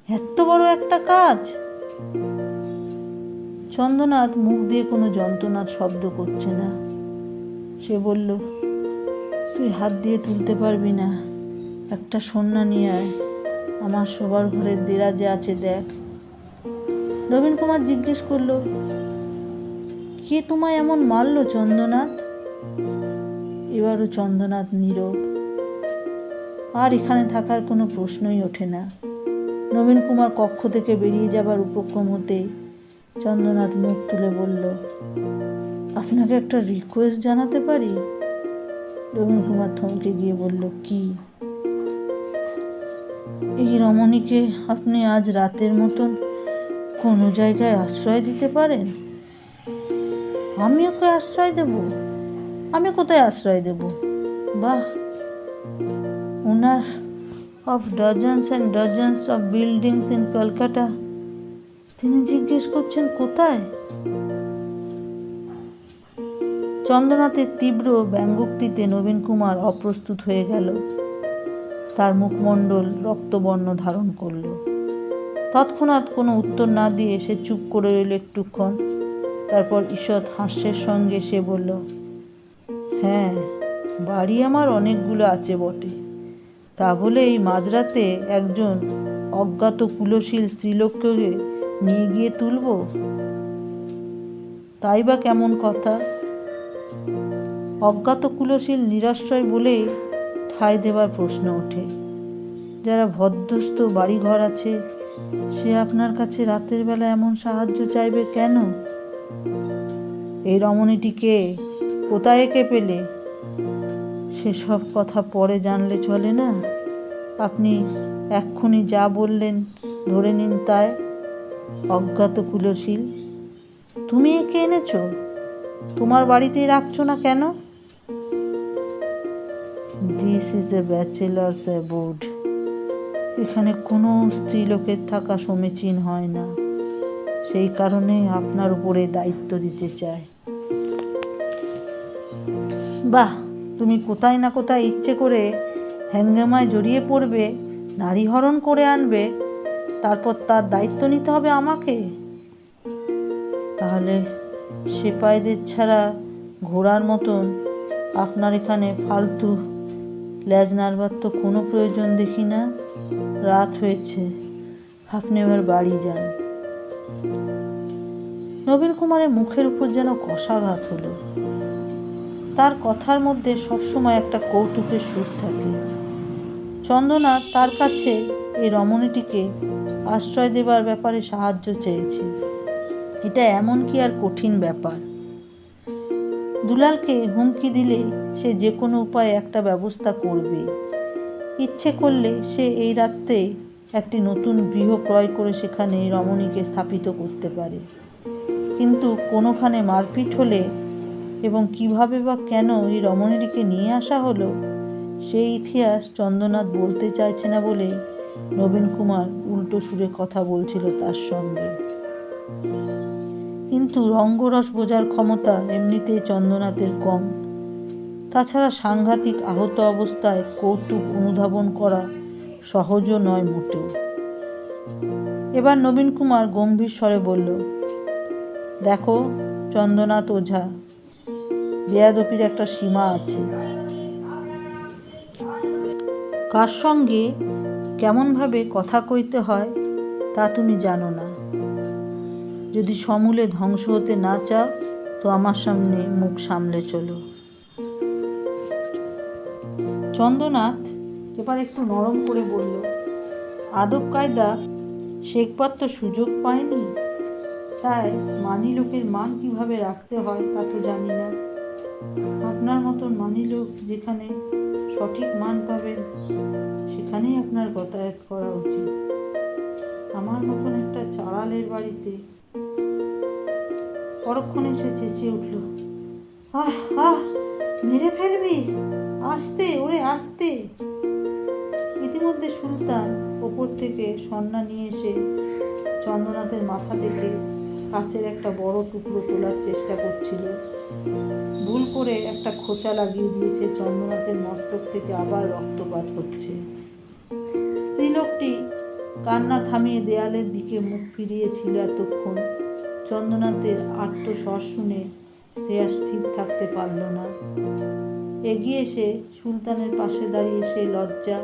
এত বড় একটা কাজ। চন্দ্রনাথ মুখ দিয়ে কোনো যন্ত্রণার শব্দ করছে না। সে বলল, তুই হাত দিয়ে তুলতে পারবি না, একটা সন্না নিয়ে আয়, আমার শোবার ঘরের দেরাজে আছে, দেখ। নবীন কুমার জিজ্ঞেস করল, কে তোমায় এমন মারল চন্দ্রনাথ? এবারও চন্দ্রনাথ নীরব। আর এখানে থাকার কোনো প্রশ্নই ওঠে না। নবীন কুমার কক্ষ থেকে বেরিয়ে যাবার উপক্রম হতেই চন্দ্রনাথ মুখ তুলে বলল, আপনাকে একটা রিকোয়েস্ট জানাতে পারি? নবীন কুমার থমকে গিয়ে বলল, কি? এই রমণীকে আপনি আজ রাতের মতন কোনো জায়গায় আশ্রয় দিতে পারেন? আমি ওকে আশ্রয় দেব? আমি কোথায় আশ্রয় দেব? বাহ, ওনার of dozens and dozens of buildings in Kolkata. তিনি জিজ্ঞেস করছেন কোথায়? চন্দ্রনাথের তীব্র ব্যঙ্গোক্তিতে নবীন কুমার অপ্রস্তুত হয়ে গেল। তার মুখমণ্ডল রক্তবর্ণ ধারণ করল। তৎক্ষণাৎ কোনো উত্তর না দিয়ে সে চুপ করে রইল একটুক্ষণ। তারপর ঈষৎ হাস্যের সঙ্গে সে বলল, হ্যাঁ, বাড়ি আমার অনেকগুলো আছে বটে, তা বলে এই মাঝরাতে একজন অজ্ঞাত কুলশীল স্ত্রীলোককে নিয়ে গিয়ে তুলব? তাই বা কেমন কথা? অজ্ঞাত কুলশীল নিরাশ্রয় বলেই ঠাঁই দেবার প্রশ্ন ওঠে। যারা ভদ্রস্থ বাড়িঘর আছে, সে আপনার কাছে রাতের বেলা এমন সাহায্য চাইবে কেন? এই রমণীটিকে কোথায় একে পেলে? সেসব কথা পরে জানলে চলে না? আপনি এক্ষুনি যা বললেন ধরে নিন তাই। অজ্ঞাত কুলশীল। তুমি একে এনেছ? তোমার বাড়িতেই রাখছো না কেন? This is a bachelor's abode. এখানে কোনো স্ত্রীলোকের থাকা সমীচীন হয় না। সেই কারণে আপনার উপরে দায়িত্ব দিতে চাই। বাহ, তুমি কোথায় না কোথায় ইচ্ছে করে হ্যাঙ্গামায় জড়িয়ে পড়বে, নারী হরণ করে আনবে, তারপর তার দায়িত্ব নিতে হবে আমাকে? তাহলে সেপাইদের ছাড়া ঘোড়ার মতন আপনার এখানে ফালতু লেজ নাড়বার তো কোনো প্রয়োজন দেখি না। রাত হয়েছে, আপনি এবার বাড়ি যান। নবীন কুমারের মুখের উপর যেন কষাঘাত হলো। তার কথার মধ্যে সবসময় একটা কৌতুকের সুর থাকে। চন্দ্রনাথ তার কাছে এই রমণীটিকে আশ্রয় দেবার ব্যাপারে সাহায্য চেয়েছে। এটা এমন কি আর কঠিন ব্যাপার? দুলালকে হুমকি দিলে সে যে কোনো উপায়ে একটা ব্যবস্থা করবে। ইচ্ছে করলে সে এই রাত্রে একটি নতুন গৃহ ক্রয় করে সেখানে রমণীকে স্থাপিত করতে পারে। কিন্তু কোনোখানে মারপিট হলে এবং কিভাবে বা কেন এই রমণীটিকে নিয়ে আসা হলো, সেই ইতিহাস চন্দ্রনাথ বলতে চাইছে না বলে নবীন কুমার উল্টো সুরে কথা বলছিল তার সঙ্গে। কিন্তু রঙ্গরস বোঝার ক্ষমতা এমনিতেই চন্দ্রনাথের কম। তাছাড়া সাংঘাতিক আহত অবস্থায় কৌতুক অনুধাবন করা সহজও নয় মোটেও। এবার নবীন কুমার গম্ভীর স্বরে বলল, দেখো চন্দ্রনাথ ওঝা, বেয়াদপির একটা সীমা আছে। কার সঙ্গে কেমনভাবে কথা কইতে হয় তা তুমি জানো না। যদি সমূলে ধ্বংস হতে না চাও তো আমার সামনে মুখ সামলে চলো। চন্দ্রনাথ এবার একটু নরম করে বলল, আদব কায়দা শেখবার তো সুযোগ পাইনি, তাই মানি লোকের মান কিভাবে রাখতে হয় তা তো জানি না। আপনার মতন মানি লোক যেখানে সঠিক মান পাবেন সেখানেই আপনার যাতায়াত করা উচিত। আমার মতন একটা চাড়ালের বাড়িতে। পরক্ষণে সে চেঁচিয়ে উঠল, আহ আহ, মেরে ফেলবি, আস্তে ওরে আস্তে। ইতিমধ্যে সুলতান ওপর থেকে সন্না নিয়ে এসে চন্দ্রনাথের মাথা থেকে কাচের একটা বড় টুকরো তোলার চেষ্টা করছিল। ভুল করে একটা খোঁচা লাগিয়ে দিয়েছে। চন্দ্রনাথের মস্তক থেকে আবার রক্তপাত হচ্ছে। স্ত্রীলোকটি কান্না থামিয়ে দেয়ালের দিকে মুখ ফিরিয়েছিল এতক্ষণ। চন্দ্রনাথের আর্তস্বর শুনে সে আর স্থির থাকতে পারল না। এগিয়ে এসে সুলতানের পাশে দাঁড়িয়ে সে লজ্জা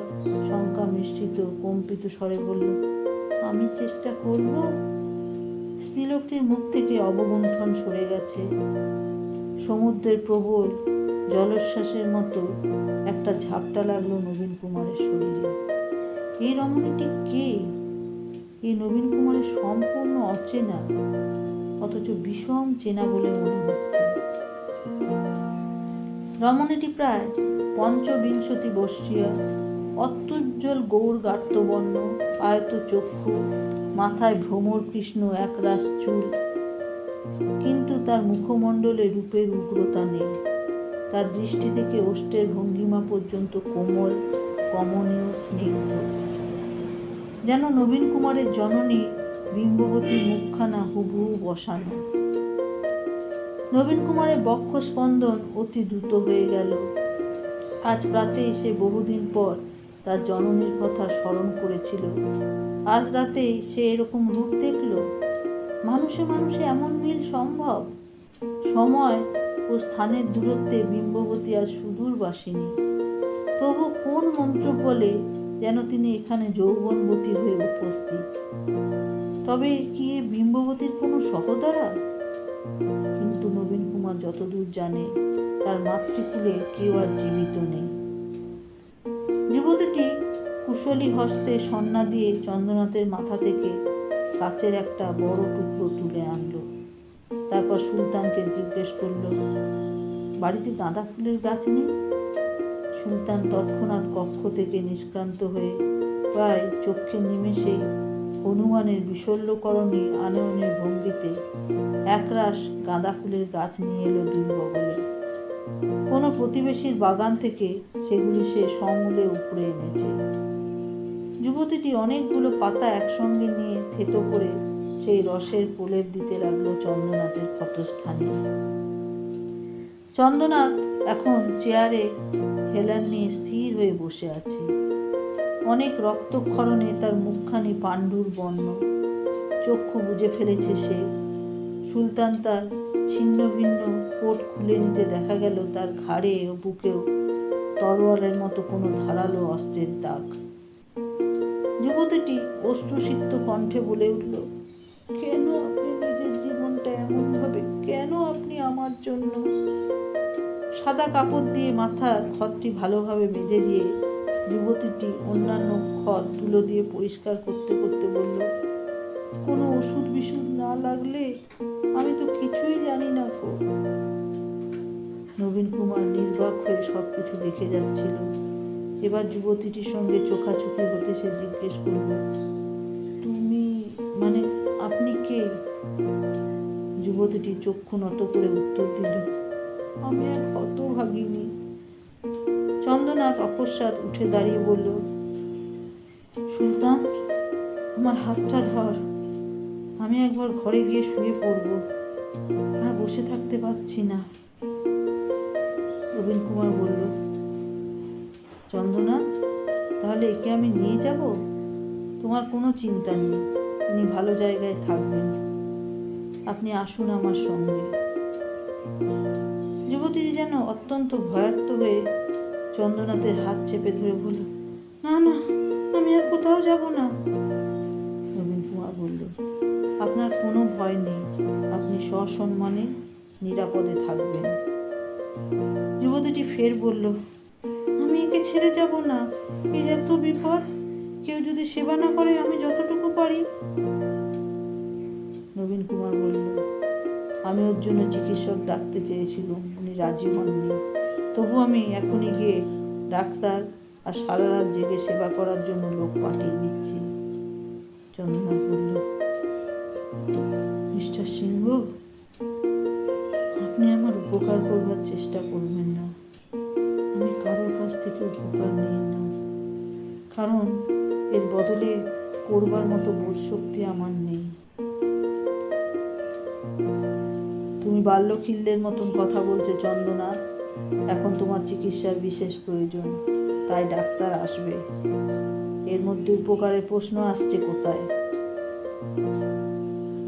শঙ্কা মিশ্রিত কম্পিত স্বরে বলল, আমি চেষ্টা করব। স্ত্রীলোকটির মুখ থেকে অবগুণ্ঠন সরে গেছে। সমুদ্রের প্রবল জলোচ্ছ্বাসের মতো একটা ঝাপটা লাগলো নবীন কুমারের শরীরে। এই রমণীটি কে? এই নবীন কুমারের সম্পূর্ণ অচেনা, অথচ বিষম চেনা বলে মনে হচ্ছে। রমণীটি প্রায় ৫৫ বর্ষীয়া, অত্যুজ্জ্বল গৌর গাত্রবর্ণ, আয়ত চক্ষু, মাথায় ভ্রমর কৃষ্ণ একরাশ চুল। কিন্তু তার মুখমণ্ডলে রূপের উগ্রতা নেই। তার দৃষ্টি থেকে ওষ্ঠের ভঙ্গিমা পর্যন্ত কোমল, কমনীয়, স্নিগ্ধ, যেন নবীন কুমারের জননী বিম্ববতীর মুখখানা হুবহু বসানো। নবীন কুমারের বক্ষ স্পন্দন অতি দ্রুত হয়ে গেল। আজ প্রাতেই সে বহুদিন পর তার জননীর কথা স্মরণ করেছিল। আজ রাতেই সে এরকম রূপ দেখল। মানুষে মানুষে এমন মিল সম্ভব? সময় ও স্থানের দূরত্বে বিম্ববতী আজ সুদূরবাসিনী। তবু কোন মন্ত্র বলে যেন তিনি এখানে যৌবনবতী হয়ে উপস্থিত। তবে কি এ বিম্ববতীর কোনো সহোদরা? কিন্তু নবীন কুমার যতদূর জানে, তার মাতৃকুলে কেউ আর জীবিত নেই। যুবতীটি কুশলী হস্তে সন্না দিয়ে চন্দ্রনাথের মাথা থেকে কাচের একটা বড় টুকরো তুলে আনলো। তারপর সুলতানকে জিজ্ঞেস করল, বাড়িতে গাঁদা ফুলের গাছ নেই? সুলতান তৎক্ষণাৎ কক্ষ থেকে নিষ্ক্রান্ত হয়ে প্রায় চক্ষের নিমেষেই হনুমানের বিশল্যকরণী আনয়নের ভঙ্গিতে একরাশ গাঁদা ফুলের গাছ নিয়ে এলো দুই বগলে। কোনো প্রতিবেশীর বাগান থেকে সেগুলি সে সমূলে উপড়ে এনেছে। যুবতীটি অনেকগুলো পাতা একসঙ্গে নিয়ে থেতো করে সেই রসের প্রলেপ দিতে লাগলো চন্দ্রনাথের ক্ষতস্থানে। চন্দ্রনাথ এখন চেয়ারে হেলান নিয়ে স্থির হয়ে বসে আছে। অনেক রক্তক্ষরণে তার মুখখানি পাণ্ডুর বর্ণ। চক্ষু বুজে ফেলেছে সে। সুলতান তার ছিন্ন ভিন্ন কোট খুলে নিতে দেখা গেল তার ঘাড়ে ও বুকেও তরোয়ালের মতো কোনো ধারালো অস্ত্রের দাগ। যুবতীটি অশ্রুসিক্ত কণ্ঠে বলে উঠল, কেন আপনি নিজের জীবনটা এমন ভাবে? কেন আপনি আমার জন্য? সাদা কাপড় দিয়ে মাথার ক্ষতটি ভালোভাবে বেঁধে দিয়ে যুবতীটি অন্যান্য ক্ষত ধুলো দিয়ে পরিষ্কার করতে করতে বলল, কোনো ওষুধ বিশুধ না লাগলে? আমি তো কিছুই জানি না গো। নবীন কুমার নির্বাক হয়ে সবকিছু দেখে যাচ্ছিল। এবার যুবতীটির সঙ্গে চোখাচোখি হতে সে জিজ্ঞেস করল, তুমি মানে আপনি কে? যুবতীটি চক্ষু নত করে উত্তর দিল, আমি এক হতভাগিনী। চন্দ্রনাথ অকস্মাৎ উঠে দাঁড়িয়ে বলল, সুলতান, আমার হাতটা ধর। আমি একবার ঘরে গিয়ে শুয়ে পড়ব, আর বসে থাকতে পারছি না। নবীন কুমার বলল, চন্দ্রনাথ, তাহলে একে আমি নিয়ে যাব? তোমার কোনো চিন্তা নেই, উনি ভালো জায়গায় থাকবেন। আপনি আসুন আমার সঙ্গে। যুবতীটি যেন অত্যন্ত ভয়ার্ত হয়ে চন্দ্রনাথের হাত চেপে ধরে বলল, না না, আমি আর কোথাও যাব না। নবীন কুমার বলল, আপনার কোনো ভয় নেই, আপনি সসম্মানে নিরাপদে থাকবেন। যুবতীটি ফের বলল, আমি একে ছেড়ে যাব না। এর এত বিপদ, কেউ যদি সেবা না করে আমি যতটুকু পারি। নবীন কুমার বলল, আমি ওর জন্য চিকিৎসক ডাকতে চেয়েছিলাম, উনি রাজি হননি। তবু আমি এখনই গিয়ে ডাক্তার আর সারা রাত জেগে সেবা করার জন্য লোক পাঠিয়ে দিচ্ছি। চন্দ্রনাথ বলল, মিস্টার সিংহ, আপনি আমার উপকার করবার চেষ্টা করবেন না। আমি কারোর কাছ থেকে উপকার নিই না, কারণ এর বদলে করবার মতো বোধ শক্তি আমার নেই। তুমি বাল্যখিল্যের মতন কথা বলছো চন্দ্রনাথ। এখন তোমার চিকিৎসার বিশেষ প্রয়োজন, তাই ডাক্তার আসবে। এর মধ্যে উপকারের প্রশ্ন আসছে কোথায়?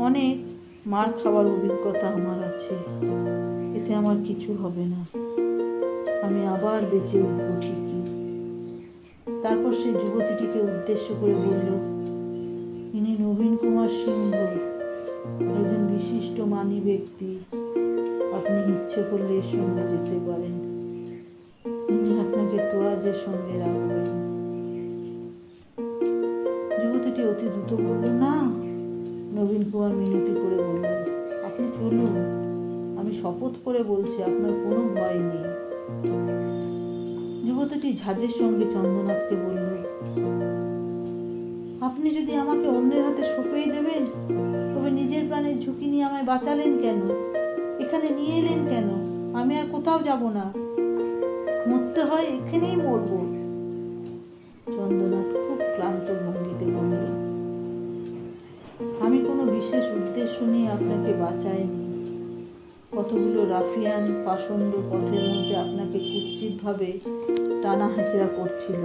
অনেক মার খাবার অভিজ্ঞতা আমার আছে, এতে আমার কিছু হবে না। আমি আবার বেঁচে উঠব ঠিকই। তারপর সে যুবতীটিকে উদ্দেশ্য করে বলল, ইনি নবীন কুমার সিংহ, একজন বিশিষ্ট মানী ব্যক্তি। আপনি ইচ্ছে করলে এর সঙ্গে যেতে পারেন। ইনি আপনাকে তোয়াজের সঙ্গে রাখবেন। যুবতীটি অতি দ্রুত বলল, না। নবীন কুমার মিনতি করে বলল, আপনি চলুন, আমি শপথ করে বলছি আপনার কোনো ভয় নেই। যুবতীটি ঝাঁজের সঙ্গে চন্দ্রনাথকে বলল, আপনি যদি আমাকে অন্যের হাতে সঁপেই দেবেন, তবে নিজের প্রাণের ঝুঁকি নিয়ে আমায় বাঁচালেন কেন? এখানে নিয়ে এলেন কেন? আমি আর কোথাও যাব না। মরতে হয় এখানেই মরবো। চন্দ্রনাথ খুব ক্লান্ত ভঙ্গিতে বলল, আমি কোনো বিশেষ উদ্দেশ্য নিয়ে আপনাকে বাঁচাইনি। কতগুলো রাফিয়ান পাষণ্ড পথের মধ্যে আপনাকে কুৎসিতভাবে টানা হেঁচড়া করছিল,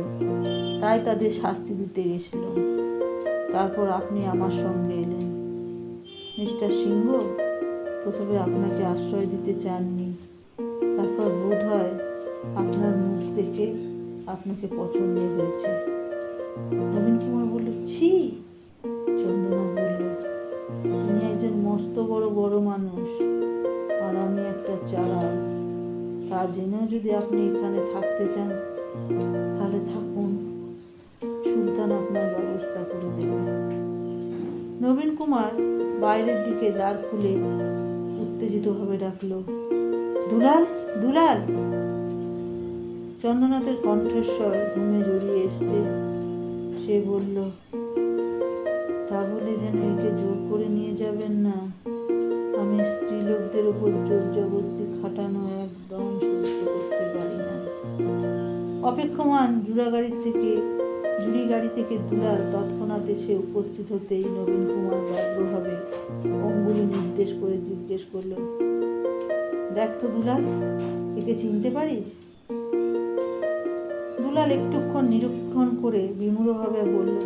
তাই তাদের শাস্তি দিতে গেছিল। তারপর আপনি আমার সঙ্গে এলেন। মিস্টার সিংহ প্রথমে আপনাকে আশ্রয় দিতে চাননি, তারপর বোধ হয় আপনার মুখ দেখে আপনাকে পছন্দ হয়েছে। নবীন কুমার বলল, ছি। চন্দ্রনাথ বলল, তুমি একজন মস্ত বড় মানুষ আর আমি একটা চালাক। তা জেনেও যদি আপনি এখানে থাকতে চান তাহলে থাকুন, সুলতান আপনার ব্যবস্থা করে দেবে। নবীন কুমার বাইরের দিকে দ্বার খুলে উত্তেজিতভাবে ডাকল, দুলাল, দুলাল। চন্দ্রনাথের কণ্ঠস্বর ঘুমে জড়িয়ে এসছে। সে বলল, তা বলে যেন একে জোর করে নিয়ে যাবেন না। আমি স্ত্রীলোকদের উপর জোর জবরদস্তি খাটানো একদম সহ্য করতে পারি না। অপেক্ষমান জুড়ি গাড়ি থেকে দুলাল তৎক্ষণাৎ এসে উপস্থিত হতেই নবীন কুমার ব্যগ্রভাবে অঙ্গুলি নির্দেশ করে জিজ্ঞেস করল, দেখ তো দুলাল, একে চিনতে পারিস? দুলাল একটুক্ষণ নিরীক্ষণ করে বিমূঢ়ভাবে বলল,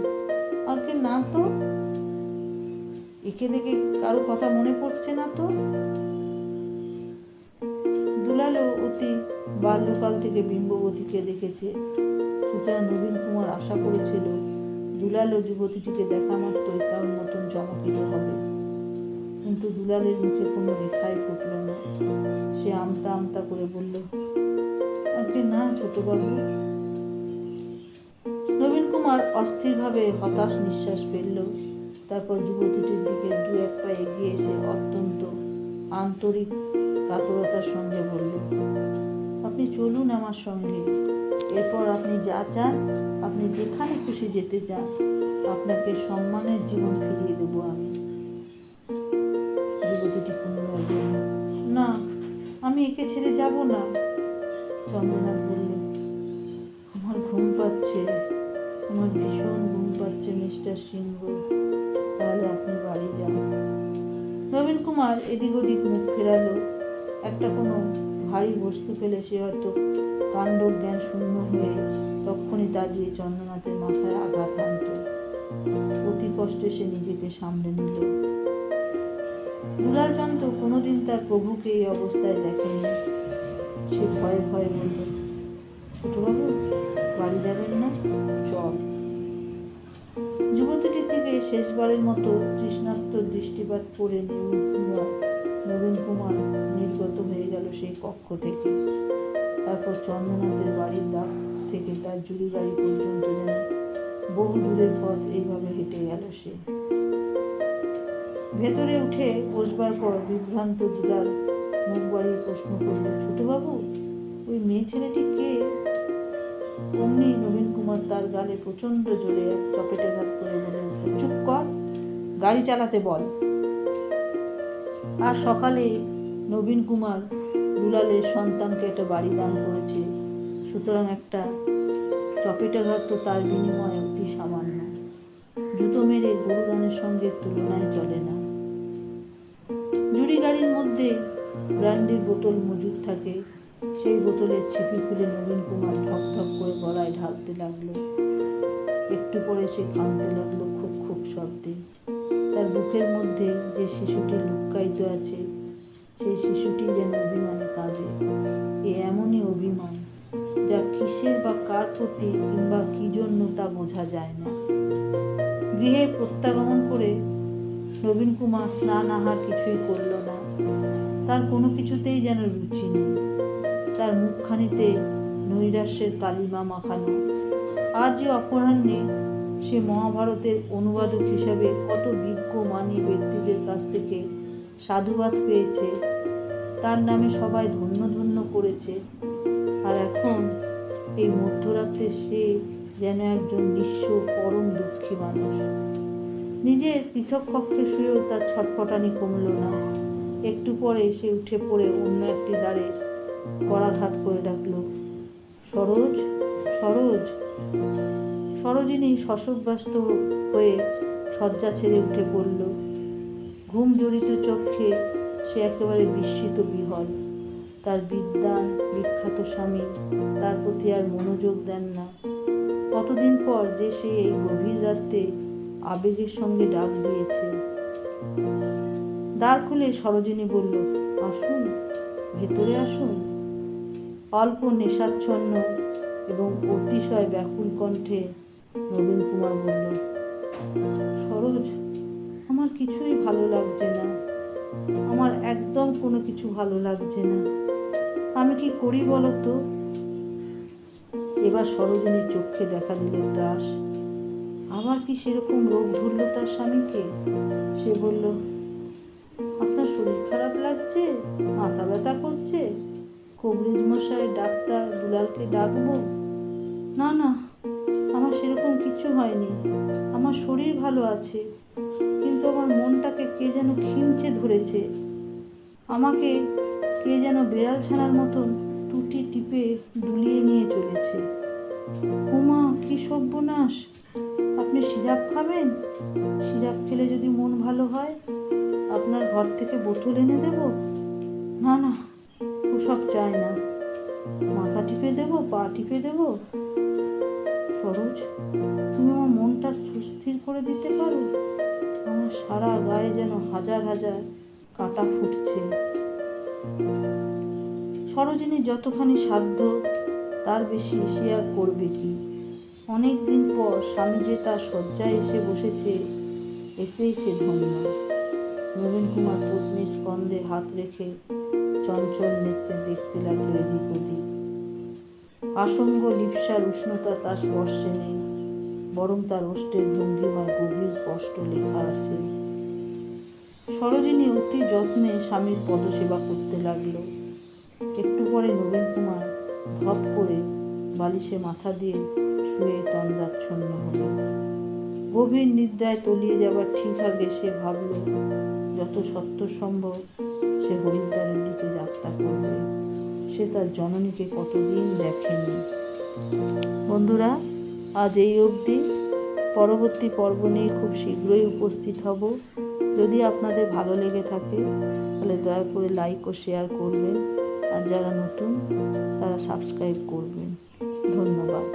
আগে না তো, একে দেখে কারো কথা মনে পড়ছে না তো। দুলালও অতি বাল্যকাল থেকে বিম্ববতীকে দেখেছে, সুতরাং নবীন কুমার আশা করেছিল দুলালও যুবতীটিকে দেখা মাত্রই তার মতন চমকিত হবে। কিন্তু দুলালের মুখে কোনো রেখাই ফুটল না। সে আমতা আমতা করে বলল, আগে না ছোটবাবু। নবীন কুমার অস্থিরভাবে হতাশ নিঃশ্বাস ফেলল। তারপর যুবতীটির দিকে দু এক পা এগিয়ে এসে অত্যন্ত আন্তরিক কাতরতার সঙ্গে বলল, আপনি চলুন আমার সঙ্গে। এরপর আপনি যা চান, আপনি যেখানে খুশি যেতে চান, আপনাকে সম্মানের জীবন ফিরিয়ে দেবো আমি। যুবতীটি পুনরায় বলল, না, আমি একে ছেড়ে যাব না। চন্দ্রনাথ বলল, আমার ঘুম পাচ্ছে, আমার ভীষণ ঘুম পাচ্ছে মিস্টার সিংহ, তাহলে আপনি বাড়ি যান। নবীন কুমার এদিক ওদিক মুখ ফেরালো। একটা কোনো ভারী বস্তু পেলে সে হয়তো কাণ্ড জ্ঞান শূন্য হয়ে তক্ষণি দাঁড়িয়ে চন্দ্রনাথের মাথায় আঘাত হানত। অতি কষ্টে সে নিজেকে সামলে নিল। দুলাল চন্দ্র কোনোদিন তার প্রভুকে এই অবস্থায় দেখেনি। সে ভয়ে ভয়ে বলল, ছোটবাবু, বাড়ি যাবেন না? চল। যুবতীটির দিকে শেষবারের মতো তৃষ্ণার্ত দৃষ্টিপাত করে নবীন কুমার নির্গত হয়ে গেল সেই কক্ষ থেকে। তারপর চন্দ্রনাথের বাড়ির দ্বার থেকে তার জুড়ি গাড়ি পর্যন্ত যেন বহু দূরের পথ এইভাবে হেঁটে গেল সে। ভেতরে উঠে বসবার পর বিভ্রান্ত দুলাল মুখ বাড়িয়ে প্রশ্ন করল, ছোটবাবু, ওই মেয়ে ছেলেটি কে? অমনি নবীন কুমার তার গালে প্রচন্ড জোরে এক চপেটে ঘাত করে বলে উঠল, চুপ কর, গাড়ি চালাতে বল। আর সকালে নবীন কুমার দুলালের সন্তানকে একটা বাড়ি দান করেছে, সুতরাং একটা চপেটাঘাত তো তার বিনিময়ে অতি সামান্য। জুতো মেরে গরু দানের সঙ্গে তুলনায় চলে না। জুড়ি গাড়ির মধ্যে ব্র্যান্ডির বোতল মজুদ থাকে। সেই বোতলের ছিপি খুলে নবীন কুমার ঢক ঢক করে গলায় ঢালতে লাগলো। একটু পরে সে কাঁদতে লাগলো খুব খুব শব্দে। তার বুকের মধ্যে যে শিশুটি লুক্কায়িত আছে, সেই শিশুটি যেন অভিমানে কাঁদে। এ এমনই অভিমান যা কিসের বা কার প্রতি কিংবা কি জন্য তা বোঝা যায় না। গৃহে প্রত্যাগমন করে নবীন কুমার স্নান আহার কিছুই করল না। তার কোনো কিছুতেই যেন রুচি নেই। তার মুখখানিতে নৈরাশ্যের কালিমা মাখানো। আজই অপরাহ্নে সে মহাভারতের অনুবাদক হিসাবে কত বিজ্ঞ মানী ব্যক্তিদের কাছ থেকে সাধুবাদ পেয়েছে, তার নামে সবাই ধন্য ধন্য করেছে। আর এখন এই মধ্যরাত্রে সে যেন একজন নিঃস্ব পরম দুঃখী মানুষ। নিজের পৃথক কক্ষে শুয়েও তার ছটফটানি কমল না। একটু পরে সে উঠে পড়ে অন্য একটি দ্বারে করাঘাত করে ডাকল, সরোজ, সরোজ। সরোজিনী শশব্যস্ত হয়ে শয্যা ছেড়ে উঠে পড়ল। ঘুম জড়িত চক্ষে সে একেবারে বিস্মিত বিহ্বল। তার বিদ্বান বিখ্যাত স্বামী তার প্রতি আর মনোযোগ দেন না। কতদিন পর যে সে এই গভীর রাতে আবেগের সঙ্গে ডাক দিয়েছে। দ্বার খুলে সরোজিনী বলল, আসুন, ভেতরে আসুন। অল্প নেশাচ্ছন্ন এবং অতিশয় ব্যাকুল কণ্ঠে নবীন কুমার বলল, সরোজ, আমার কিছুই ভালো লাগছে না। আমার একদম কোনো কিছু ভালো লাগছে না। আমি কি করি বলো তো? এবার সরোজিনীর চক্ষে দেখা দিল ত্রাস। আবার কি সেরকম রোগ ধরল তার স্বামীকে? সে বলল, আপনার শরীর খারাপ লাগছে? মাথা ব্যথা করছে? কবিরাজ মশাই, ডাক্তার দুলালকে ডাকবো? না না, আমার সেরকম কিছু হয়নি। আমার শরীর ভালো আছে, কিন্তু আমার মনটাকে কে যেন খিঁচে ধরেছে। আমাকে কে যেন বেড়াল ছানার মতন টুটি টিপে দুলিয়ে নিয়ে চলেছে। ওমা, কি সর্বনাশ! আপনি সিরাপ খাবেন? সিরাপ খেলে যদি মন ভালো হয়, আপনার ঘর থেকে বোতল এনে দেব? না না, ওসব চাই না। মাথা টিপে দেব, পা টিপে দেব? সরোজ, তুমি আমার মনটা সুস্থির করে দিতে পারো? আমার সারা গায়ে যেন হাজার হাজার কাঁটা ফুটছে। সরোজিনী যতখানি সাধ্য তার বেশি সে আর করবে কি? অনেক দিন পর স্বামী যে তার শয্যায় এসে বসেছে, এতেই সে ধন্য। নবীন কুমার পত্নীর স্কন্ধে হাত রেখে চঞ্চল নেত্রে দেখতে লাগলো এদিক ওদিক। আসঙ্গ লিপ্সার উষ্ণতা তার স্পর্শে নেই, বরং তার ওষ্ঠের ভঙ্গিমায় গভীর কষ্ট লেখা আছে। সরোজিনী অতি যত্নে স্বামীর পদসেবা করতে লাগলো। একটু পরে নবীন কুমার ধপ করে বালিশে মাথা দিয়ে শুয়ে তন্দ্রাচ্ছন্ন হলো। গভীর নিদ্রায় তলিয়ে যাবার ঠিক আগে সে ভাবল, যত সত্য সম্ভব সে হরিদ্বারের দিকে যাত্রা করবে। সে তার জননীকে কতদিন দেখেনি। বন্ধুরা, আজ এই অবধি। পরবর্তী পর্ব নিয়ে খুব শীঘ্রই উপস্থিত হব। যদি আপনাদের ভালো লেগে থাকে তাহলে দয়া করে লাইক ও শেয়ার করবেন, আর যারা নতুন তারা সাবস্ক্রাইব করবেন। ধন্যবাদ।